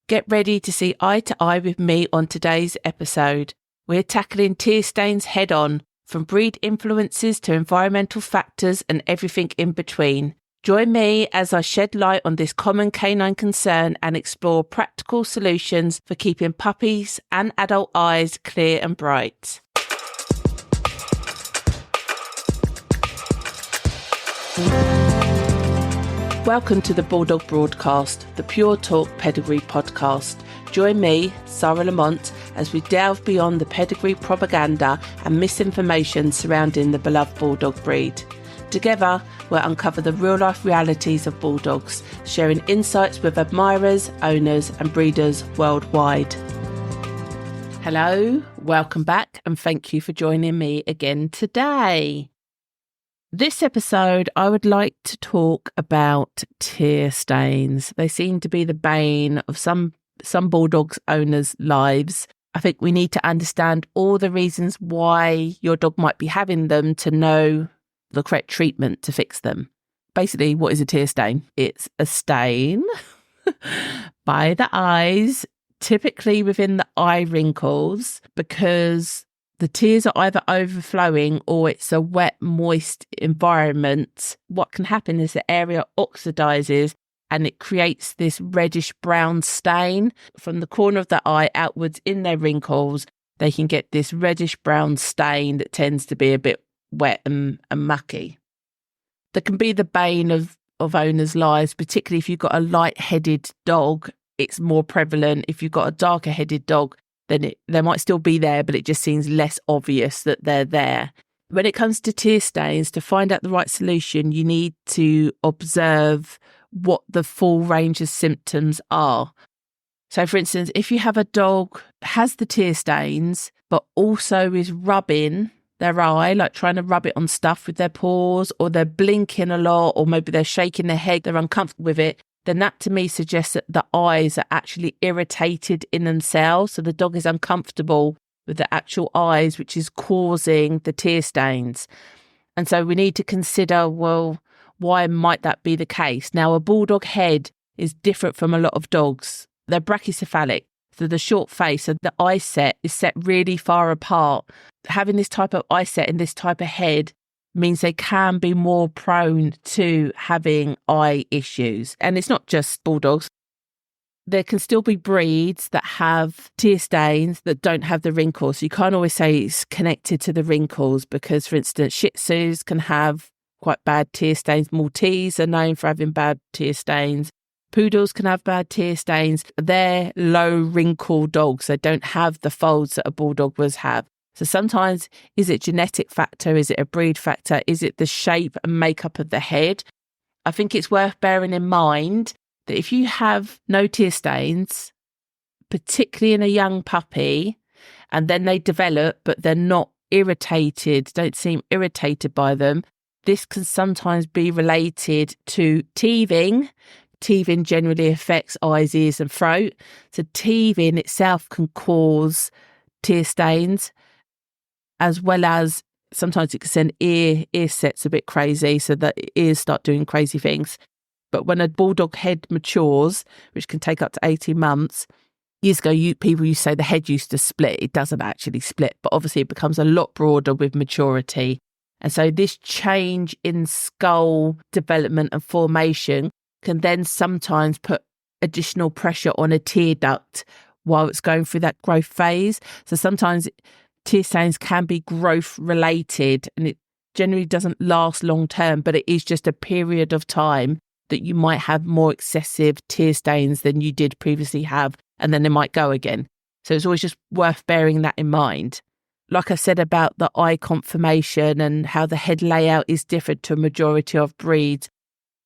Get ready to see eye to eye with me on today's episode. We're tackling tear stains head on, from breed influences to environmental factors and everything in between. Join me as I shed light on this common canine concern and explore practical solutions for keeping puppies and adult eyes clear and bright. Welcome to the Bulldog Broadcast, the Pure Talk Pedigree podcast. Join me, Sarah Lamont, as we delve beyond the pedigree propaganda and misinformation surrounding the beloved Bulldog breed. Together, we'll uncover the real-life realities of Bulldogs, sharing insights with admirers, owners and breeders worldwide. Hello, welcome back, and thank you for joining me again today. This episode, I would like to talk about tear stains. They seem to be the bane of some Bulldogs owners' lives. I think we need to understand all the reasons why your dog might be having them to know the correct treatment to fix them. Basically, what is a tear stain? It's a stain by the eyes, typically within the eye wrinkles, because the tears are either overflowing or it's a wet, moist environment. What can happen is the area oxidizes and it creates this reddish brown stain from the corner of the eye outwards in their wrinkles. They can get this reddish brown stain that tends to be a bit wet and mucky. That can be the bane of owners' lives, particularly if you've got a light-headed dog. It's more prevalent. If you've got a darker-headed dog, then they might still be there, but it just seems less obvious that they're there. When it comes to tear stains, to find out the right solution, you need to observe what the full range of symptoms are. So, for instance, if you have a dog has the tear stains, but also is rubbing their eye, like trying to rub it on stuff with their paws, or they're blinking a lot, or maybe they're shaking their head, they're uncomfortable with it, then that to me suggests that the eyes are actually irritated in themselves. So the dog is uncomfortable with the actual eyes, which is causing the tear stains. And so we need to consider, well, why might that be the case? Now, a Bulldog head is different from a lot of dogs. They're brachycephalic. So the short face, so the eye set is set really far apart. Having this type of eye set and this type of head means they can be more prone to having eye issues. And it's not just Bulldogs. There can still be breeds that have tear stains that don't have the wrinkles. So you can't always say it's connected to the wrinkles because, for instance, Shih Tzus can have quite bad tear stains. Maltese are known for having bad tear stains. Poodles can have bad tear stains. They're low wrinkle dogs. They don't have the folds that a Bulldog would have. So sometimes, is it genetic factor? Is it a breed factor? Is it the shape and makeup of the head? I think it's worth bearing in mind that if you have no tear stains, particularly in a young puppy, and then they develop, but they're not irritated, don't seem irritated by them, this can sometimes be related to teething. Teething generally affects eyes, ears and throat. So teething itself can cause tear stains, as well as sometimes it can send ear sets a bit crazy, so that ears start doing crazy things. But when a Bulldog head matures, which can take up to 18 months, years ago, people used to say the head used to split. It doesn't actually split, but obviously it becomes a lot broader with maturity. And so this change in skull development and formation can then sometimes put additional pressure on a tear duct while it's going through that growth phase. So sometimes tear stains can be growth related, and it generally doesn't last long term, but it is just a period of time that you might have more excessive tear stains than you did previously have, and then they might go again. So it's always just worth bearing that in mind. Like I said about the eye conformation and how the head layout is different to a majority of breeds,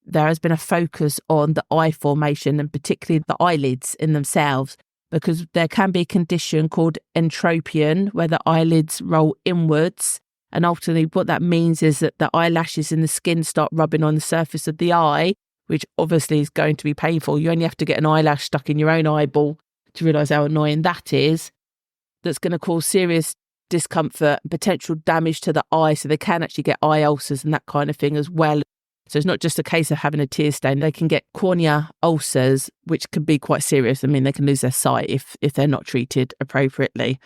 there has been a focus on the eye formation and particularly the eyelids in themselves, because there can be a condition called entropion where the eyelids roll inwards. And ultimately what that means is that the eyelashes in the skin start rubbing on the surface of the eye, which obviously is going to be painful. You only have to get an eyelash stuck in your own eyeball to realise how annoying that is. That's going to cause serious discomfort and potential damage to the eye. So they can actually get eye ulcers and that kind of thing as well. So it's not just a case of having a tear stain. They can get cornea ulcers, which can be quite serious. I mean, they can lose their sight if they're not treated appropriately.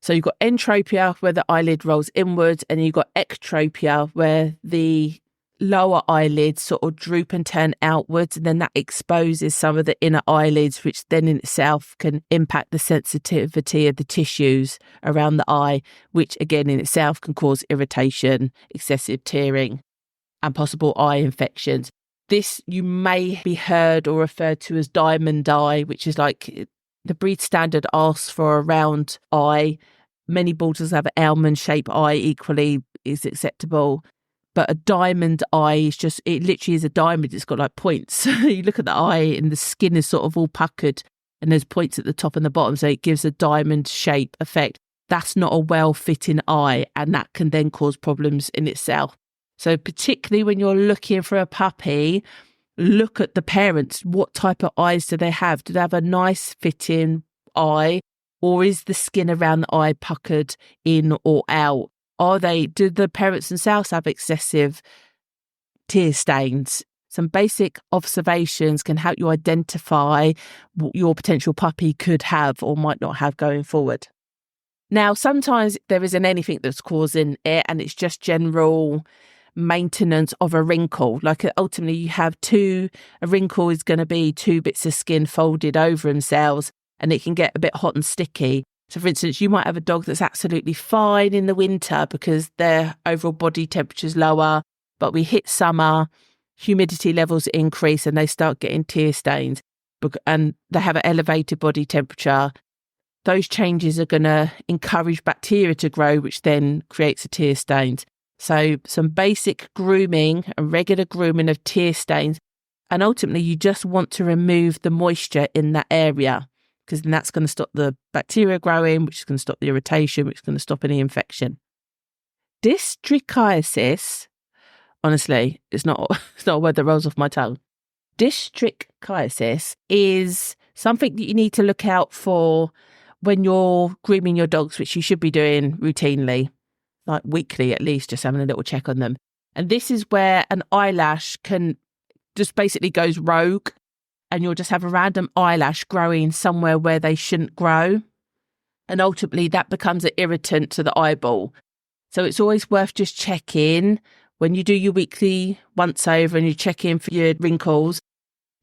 So you've got entropia, where the eyelid rolls inwards, and you've got ectropia, where the lower eyelids sort of droop and turn outwards, and then that exposes some of the inner eyelids, which then in itself can impact the sensitivity of the tissues around the eye, which again in itself can cause irritation, excessive tearing, and possible eye infections. This you may be heard or referred to as diamond eye, which is like the breed standard asks for a round eye. Many bulldogs have an almond-shaped eye, equally is acceptable. But a diamond eye is just, it literally is a diamond. It's got like points. You look at the eye and the skin is sort of all puckered and there's points at the top and the bottom. So it gives a diamond shape effect. That's not a well-fitting eye, and that can then cause problems in itself. So particularly when you're looking for a puppy, look at the parents. What type of eyes do they have? Do they have a nice fitting eye, or is the skin around the eye puckered in or out? Do the parents themselves have excessive tear stains? Some basic observations can help you identify what your potential puppy could have or might not have going forward. Now, sometimes there isn't anything that's causing it, and it's just general maintenance of a wrinkle. Like ultimately you have a wrinkle is going to be two bits of skin folded over themselves, and it can get a bit hot and sticky. So for instance, you might have a dog that's absolutely fine in the winter because their overall body temperature is lower, but we hit summer, humidity levels increase and they start getting tear stains, and they have an elevated body temperature. Those changes are going to encourage bacteria to grow, which then creates the tear stains. So some basic grooming and regular grooming of tear stains. And ultimately, you just want to remove the moisture in that area, because then that's going to stop the bacteria growing, which is going to stop the irritation, which is going to stop any infection. Districhiasis, honestly, it's not a word that rolls off my tongue. Districhiasis is something that you need to look out for when you're grooming your dogs, which you should be doing routinely, like weekly at least, just having a little check on them. And this is where an eyelash can just basically goes rogue, and you'll just have a random eyelash growing somewhere where they shouldn't grow. And ultimately that becomes an irritant to the eyeball. So it's always worth just checking when you do your weekly once over and you check in for your wrinkles.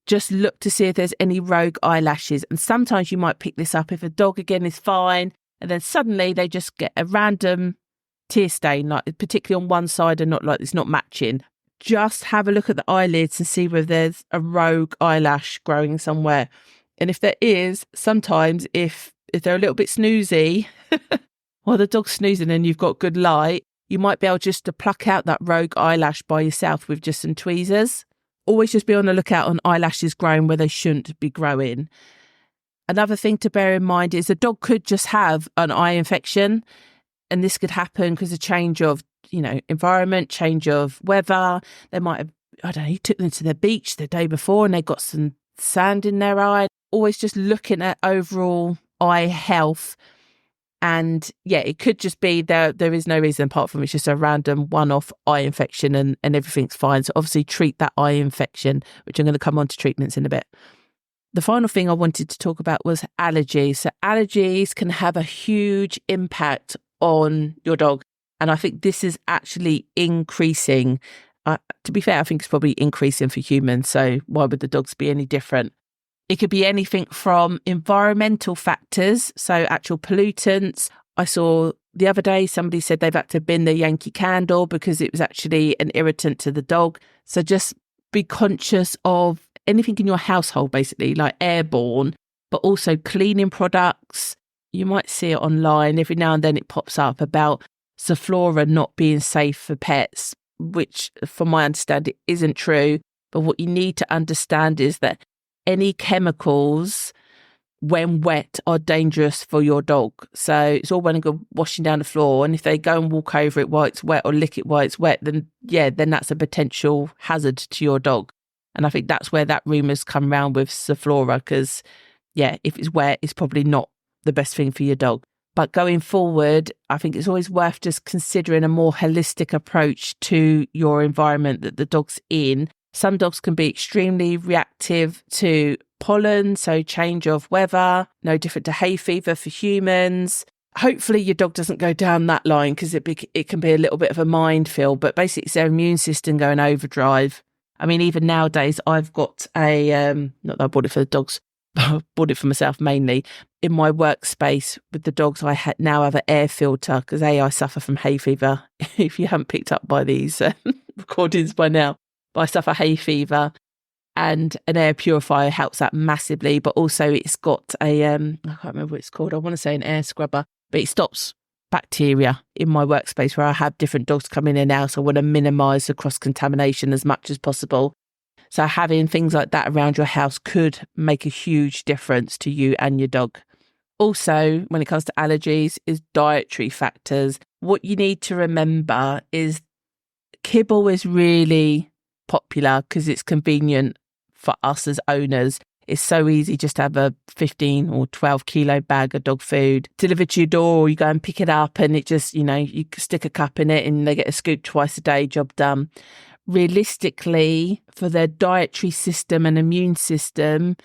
Just look to see if there's any rogue eyelashes. And sometimes you might pick this up if a dog again is fine, and then suddenly they just get a random tear stain, like particularly on one side and not like it's not matching. Just have a look at the eyelids and see whether there's a rogue eyelash growing somewhere. And if there is, sometimes if they're a little bit snoozy, while the dog's snoozing and you've got good light, you might be able just to pluck out that rogue eyelash by yourself with just some tweezers. Always just be on the lookout on eyelashes growing where they shouldn't be growing. Another thing to bear in mind is a dog could just have an eye infection, and this could happen because of change of environment, change of weather. They might have, you took them to the beach the day before and they got some sand in their eye. Always just looking at overall eye health. And yeah, it could just be there is no reason apart from it's just a random one-off eye infection and everything's fine. So obviously treat that eye infection, which I'm going to come on to treatments in a bit. The final thing I wanted to talk about was allergies. So allergies can have a huge impact on your dog. And I think this is actually increasing. To be fair, I think it's probably increasing for humans. So why would the dogs be any different? It could be anything from environmental factors, so actual pollutants. I saw the other day somebody said they've had to bin the Yankee Candle because it was actually an irritant to the dog. So just be conscious of anything in your household, basically, like airborne, but also cleaning products. You might see it online. Every now and then it pops up about Zoflora not being safe for pets, which from my understanding isn't true. But what you need to understand is that any chemicals, when wet, are dangerous for your dog. So it's all well and good washing down the floor. And if they go and walk over it while it's wet or lick it while it's wet, then that's a potential hazard to your dog. And I think that's where that rumour's come around with Zoflora, because, if it's wet, it's probably not the best thing for your dog. But going forward, I think it's always worth just considering a more holistic approach to your environment that the dog's in. Some dogs can be extremely reactive to pollen, so change of weather, no different to hay fever for humans. Hopefully your dog doesn't go down that line because it can be a little bit of a minefield, but basically it's their immune system going overdrive. I mean, even nowadays I've got not that I bought it for the dogs, I bought it for myself mainly. In my workspace with the dogs, I now have an air filter because I suffer from hay fever. If you haven't picked up by these recordings by now, but I suffer hay fever, and an air purifier helps that massively. But also it's got a, I can't remember what it's called. I want to say an air scrubber, but it stops bacteria in my workspace where I have different dogs come in and out. So I want to minimise the cross-contamination as much as possible. So having things like that around your house could make a huge difference to you and your dog. Also, when it comes to allergies, is dietary factors. What you need to remember is kibble is really popular because it's convenient for us as owners. It's so easy just to have a 15 or 12 kilo bag of dog food delivered to your door, or you go and pick it up and it just, you stick a cup in it and they get a scoop twice a day, job done. Realistically, for their dietary system and immune system,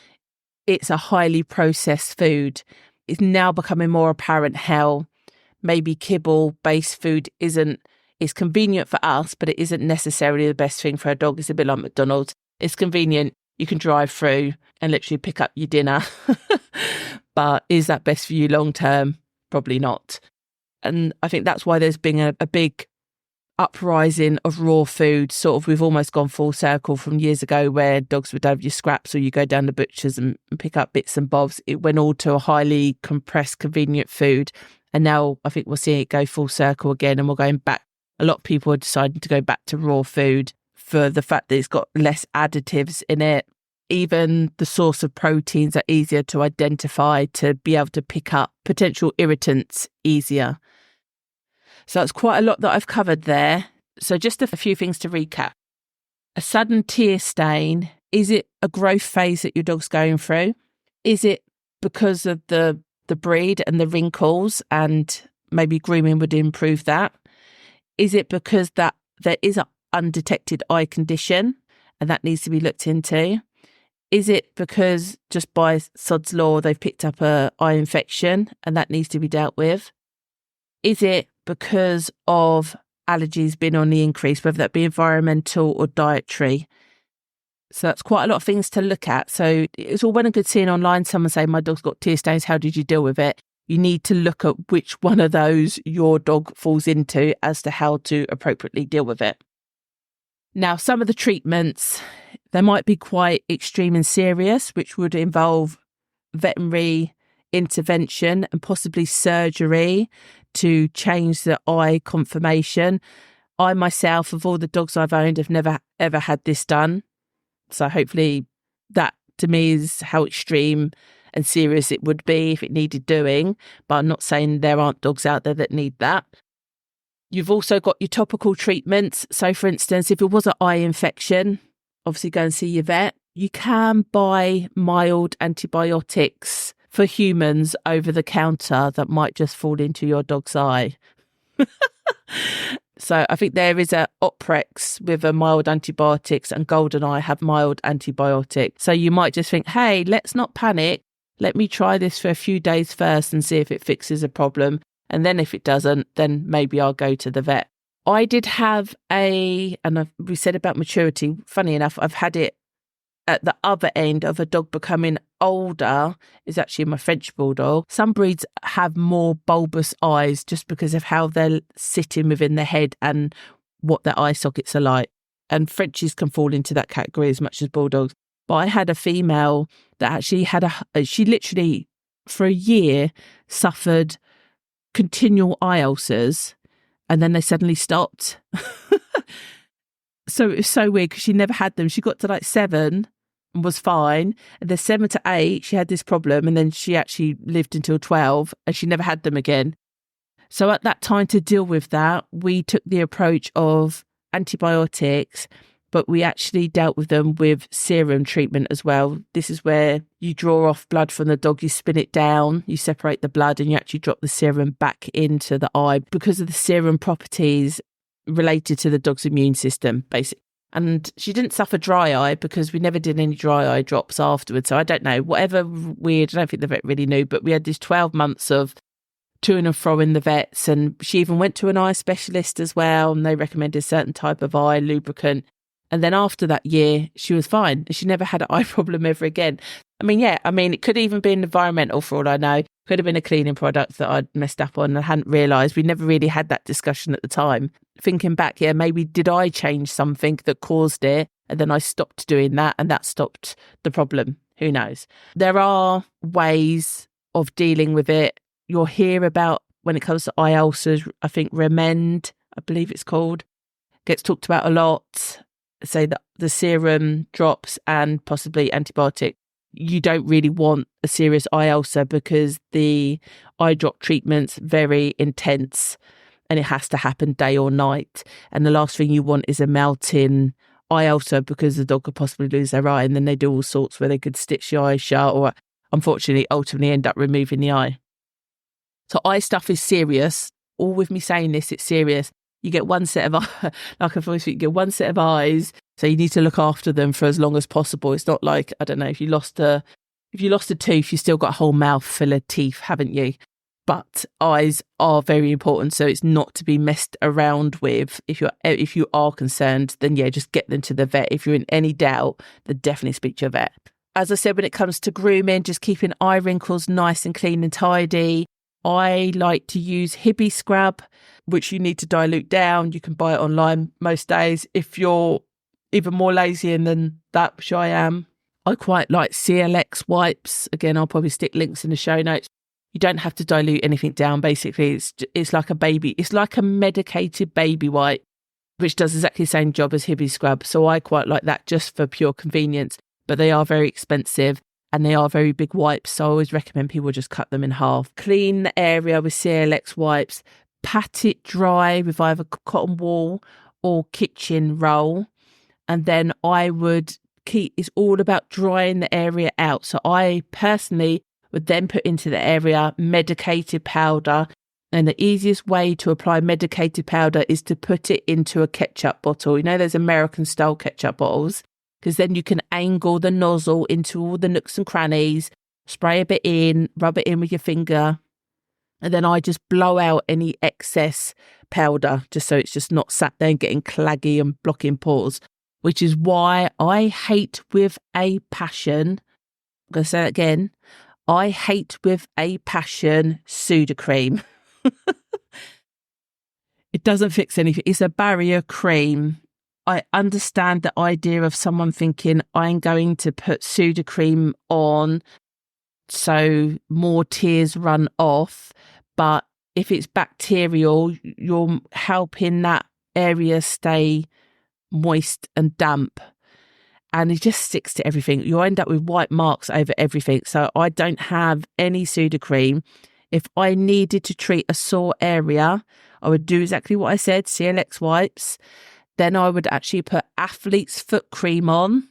it's a highly processed food. It's now becoming more apparent how maybe kibble-based food it's convenient for us, but it isn't necessarily the best thing for a dog. It's a bit like McDonald's. It's convenient. You can drive through and literally pick up your dinner. But is that best for you long term? Probably not. And I think that's why there's been a big uprising of raw food. Sort of, we've almost gone full circle from years ago where dogs would have your scraps or you go down the butchers and pick up bits and bobs. It went all to a highly compressed, convenient food. And now I think we'll see it go full circle again, and we're going back. A lot of people are deciding to go back to raw food for the fact that it's got less additives in it. Even the source of proteins are easier to identify, to be able to pick up potential irritants easier. So it's quite a lot that I've covered there. So just a few things to recap. A sudden tear stain, is it a growth phase that your dog's going through? Is it because of the breed and the wrinkles, and maybe grooming would improve that? Is it because that there is an undetected eye condition and that needs to be looked into? Is it because just by sod's law they've picked up an eye infection and that needs to be dealt with? Is it because of allergies being on the increase, whether that be environmental or dietary? So that's quite a lot of things to look at. So it's all well and good seeing online someone say, my dog's got tear stains, how did you deal with it? You need to look at which one of those your dog falls into as to how to appropriately deal with it. Now, some of the treatments, they might be quite extreme and serious, which would involve veterinary intervention and possibly surgery to change the eye conformation. I myself, of all the dogs I've owned, have never ever had this done. So hopefully that to me is how extreme and serious it would be if it needed doing. But I'm not saying there aren't dogs out there that need that. You've also got your topical treatments. So for instance, if it was an eye infection, obviously go and see your vet. You can buy mild antibiotics for humans over the counter that might just fall into your dog's eye. So I think there is a Oprex with a mild antibiotics, and GoldenEye have mild antibiotic. So you might just think, hey, let's not panic. Let me try this for a few days first and see if it fixes a problem. And then if it doesn't, then maybe I'll go to the vet. I did have we said about maturity, funny enough, I've had it at the other end of a dog becoming older, is actually my French Bulldog. Some breeds have more bulbous eyes just because of how they're sitting within the head and what their eye sockets are like. And Frenchies can fall into that category as much as Bulldogs. But I had a female that actually she literally for a year suffered continual eye ulcers, and then they suddenly stopped. So it was so weird because she never had them. She got to like 7 and was fine. And then 7 to 8, she had this problem. And then she actually lived until 12 and she never had them again. So at that time, to deal with that, we took the approach of antibiotics but we actually dealt with them with serum treatment as well. This is where you draw off blood from the dog, you spin it down, you separate the blood, and you actually drop the serum back into the eye because of the serum properties related to the dog's immune system, basically. And she didn't suffer dry eye because we never did any dry eye drops afterwards. So I don't know, whatever weird, I don't think the vet really knew, but we had these 12 months of to and fro in the vets, and she even went to an eye specialist as well, and they recommended a certain type of eye lubricant. And then after that year, she was fine. She never had an eye problem ever again. It could even be environmental for all I know. Could have been a cleaning product that I'd messed up on and I hadn't realised. We never really had that discussion at the time. Thinking back, maybe did I change something that caused it? And then I stopped doing that and that stopped the problem. Who knows? There are ways of dealing with it. You'll hear about when it comes to eye ulcers, I think Remend, I believe it's called, gets talked about a lot. Say that the serum drops and possibly antibiotic. You don't really want a serious eye ulcer because the eye drop treatment's very intense and it has to happen day or night. And the last thing you want is a melting eye ulcer because the dog could possibly lose their eye, and then they do all sorts where they could stitch the eye shut or unfortunately ultimately end up removing the eye. So eye stuff is serious. All with me saying this, it's serious. You get one set of you get one set of eyes, so you need to look after them for as long as possible. It's not like, I don't know, if you lost a tooth, you still got a whole mouth full of teeth, haven't you? But eyes are very important, so it's not to be messed around with. If you are concerned, then just get them to the vet. If you're in any doubt, then definitely speak to your vet. As I said, when it comes to grooming, just keeping eye wrinkles nice and clean and tidy. I like to use Hibby Scrub, which you need to dilute down. You can buy it online most days. If you're even more lazy than that, which I am, I quite like CLX wipes. Again, I'll probably stick links in the show notes. You don't have to dilute anything down. Basically, it's like a baby. It's like a medicated baby wipe, which does exactly the same job as Hibby Scrub. So I quite like that just for pure convenience. But they are very expensive. And they are very big wipes, so I always recommend people just cut them in half. Clean the area with CLX wipes, pat it dry with either cotton wool or kitchen roll. And then it's all about drying the area out. So I personally would then put into the area medicated powder. And the easiest way to apply medicated powder is to put it into a ketchup bottle. You know, those American style ketchup bottles? Because then you can angle the nozzle into all the nooks and crannies, spray a bit in, rub it in with your finger, and then I just blow out any excess powder, just so it's just not sat there and getting claggy and blocking pores, which is why I hate with a passion, I'm going to say that again, I hate with a passion Sudocrem. It doesn't fix anything. It's a barrier cream. I understand the idea of someone thinking, I'm going to put Sudocrem on so more tears run off. But if it's bacterial, you're helping that area stay moist and damp. And it just sticks to everything. You end up with white marks over everything. So I don't have any Sudocrem. If I needed to treat a sore area, I would do exactly what I said, CLX wipes. Then I would actually put athlete's foot cream on,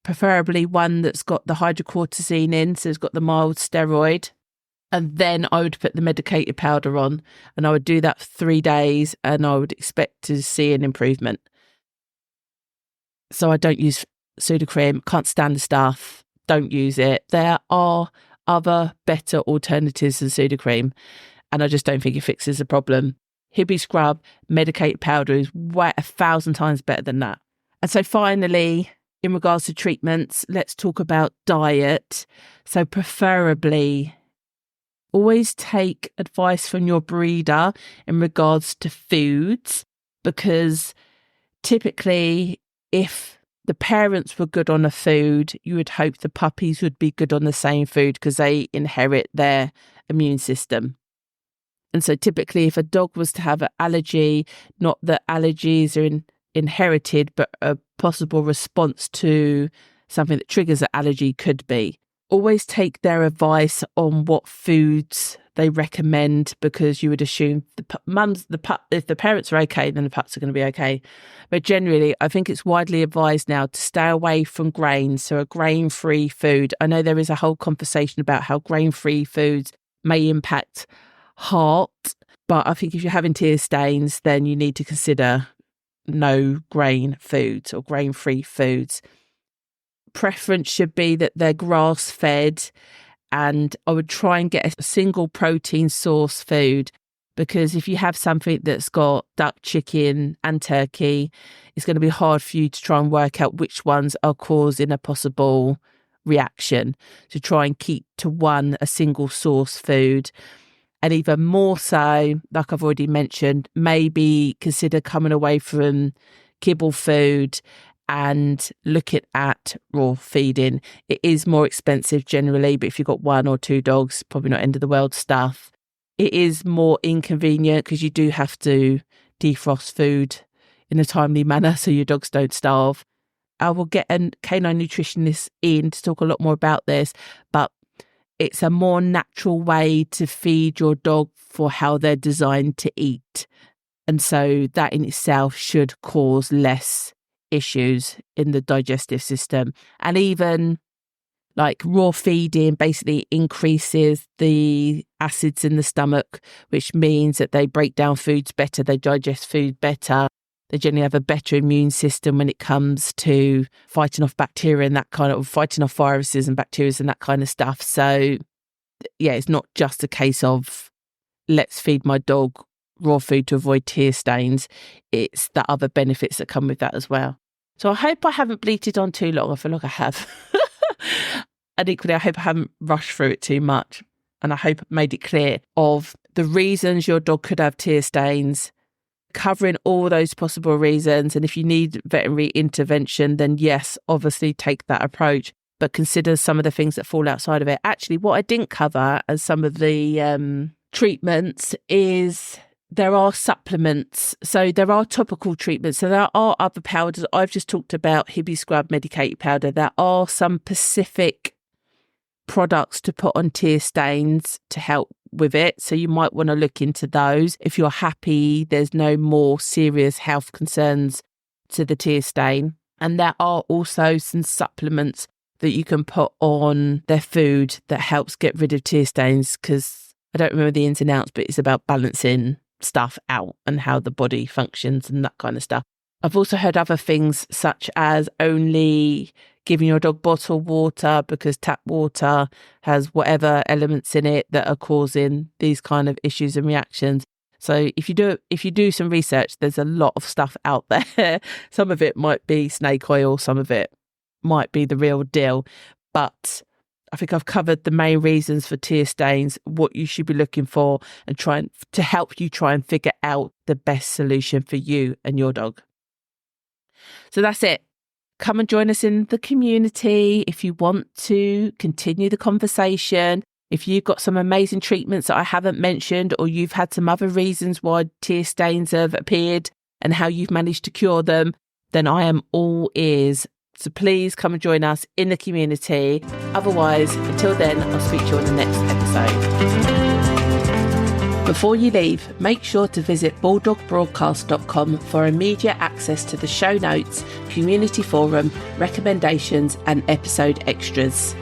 preferably one that's got the hydrocortisone in, so it's got the mild steroid. And then I would put the medicated powder on, and I would do that for 3 days, and I would expect to see an improvement. So I don't use Sudocrem, can't stand the stuff, don't use it. There are other better alternatives than Sudocrem, and I just don't think it fixes the problem. Hibby Scrub, medicated powder is 1,000 times better than that. And so finally, in regards to treatments, let's talk about diet. So preferably, always take advice from your breeder in regards to foods, because typically if the parents were good on a food, you would hope the puppies would be good on the same food because they inherit their immune system. And so typically if a dog was to have an allergy, not that allergies are inherited, but a possible response to something that triggers an allergy could be. Always take their advice on what foods they recommend, because you would assume if the parents are okay, then the pups are going to be okay. But generally, I think it's widely advised now to stay away from grains, so a grain-free food. I know there is a whole conversation about how grain-free foods may impact heart, but I think if you're having tear stains, then you need to consider no grain foods or grain-free foods. Preference should be that they're grass-fed, and I would try and get a single protein source food, because if you have something that's got duck, chicken and turkey, it's going to be hard for you to try and work out which ones are causing a possible reaction. So try and keep to a single source food. And even more so, like I've already mentioned, maybe consider coming away from kibble food and looking at raw feeding. It is more expensive generally, but if you've got 1 or 2 dogs, probably not end of the world stuff. It is more inconvenient because you do have to defrost food in a timely manner so your dogs don't starve. I will get a canine nutritionist in to talk a lot more about this, but it's a more natural way to feed your dog for how they're designed to eat. And so that in itself should cause less issues in the digestive system. And even like raw feeding basically increases the acids in the stomach, which means that they break down foods better, they digest food better, they generally have a better immune system when it comes to fighting off bacteria and fighting off viruses and bacteria and that kind of stuff. So yeah, it's not just a case of let's feed my dog raw food to avoid tear stains. It's the other benefits that come with that as well. So I hope I haven't bleated on too long. I feel like I have. And equally, I hope I haven't rushed through it too much. And I hope I made it clear of the reasons your dog could have tear stains, covering all those possible reasons. And if you need veterinary intervention, then yes, obviously take that approach. But consider some of the things that fall outside of it. Actually, what I didn't cover as some of the treatments is there are supplements. So there are topical treatments. So there are other powders. I've just talked about Hibby Scrub medicated powder. There are some specific products to put on tear stains to help with it. So you might want to look into those. If you're happy, there's no more serious health concerns to the tear stain. And there are also some supplements that you can put on their food that helps get rid of tear stains, because I don't remember the ins and outs, but it's about balancing stuff out and how the body functions and that kind of stuff. I've also heard other things such as only giving your dog bottled water, because tap water has whatever elements in it that are causing these kind of issues and reactions. So if you do some research, there's a lot of stuff out there. Some of it might be snake oil, some of it might be the real deal. But I think I've covered the main reasons for tear stains, what you should be looking for, and trying to help you try and figure out the best solution for you and your dog. So that's it. Come and join us in the community if you want to continue the conversation. If you've got some amazing treatments that I haven't mentioned, or you've had some other reasons why tear stains have appeared and how you've managed to cure them, then I am all ears. So please come and join us in the community. Otherwise, until then, I'll speak to you on the next episode. Before you leave, make sure to visit bulldogbroadcast.com for immediate access to the show notes, community forum, recommendations, and episode extras.